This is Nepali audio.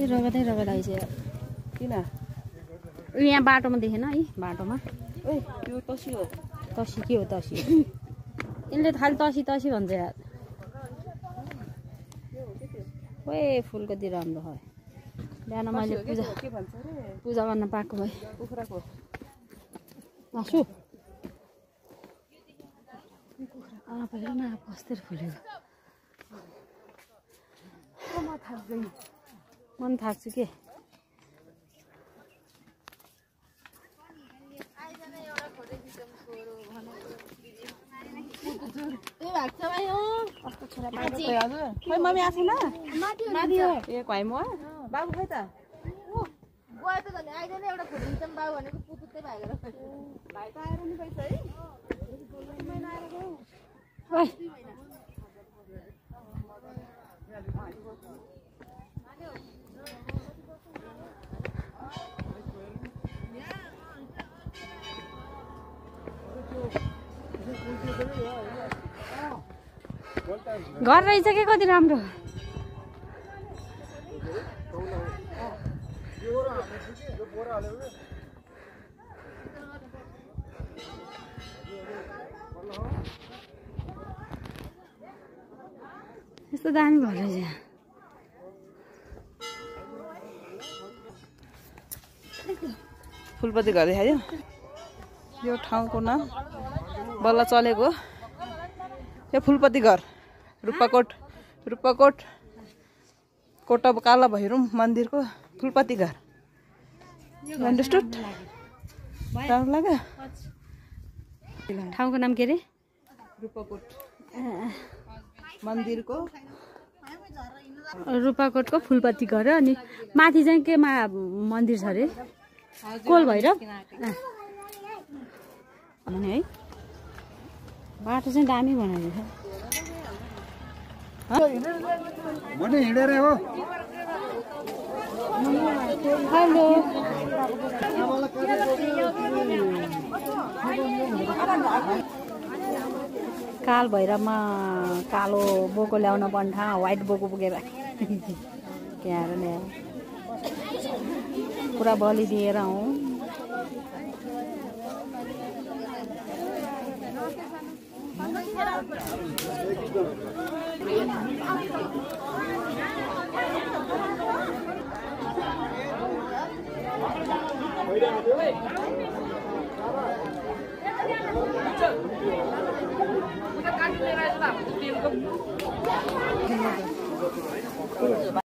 रगतै रगत आइसक्यो किन यहाँ बाटोमा देखेन है बाटोमा ओइ त्यो तसी हो तसी के हो तसी यिनले खालि तसी तसी भन्छ यार ओए फुल कति राम्रो है बिहान मैले पूजा गर्न पाएको भए कुखुराको मासु पहिला न कस्तो फुलेको मन थाक्छु के मम्मी आएको छैन ए घाइमो बाबु खै त गयो त झन् आइदैन एउटा फोटो खिचौँ बाबु भनेको पुतुत्तै भागेर भाइ त आएर नि पैसा है घर रहेछ के कति राम्रो यस्तो दामी घर रहेछ फुलपति घर देखायो यो ठाउँको नाम बल्ल चलेको यो फुलपति घर रूपाकोट कोटा काला भैरव मन्दिरको फुलपति घर अन्डरस्टुड राम्रो लाग्यो ठाउँको नाम के रे रूपाकोट मन्दिरको रूपाकोटको फुलपति घर अनि माथि चाहिँ के मन्दिर छ अरे कोल भैरव भने है बाटो चाहिँ दामी बनाएको छ हिँडेर हो हेलो काल भैरवमा कालो बोको ल्याउन पर्ने ठाउँ व्हाइट बोको पुगेर क्या नि पुरा बलि दिएर आउँ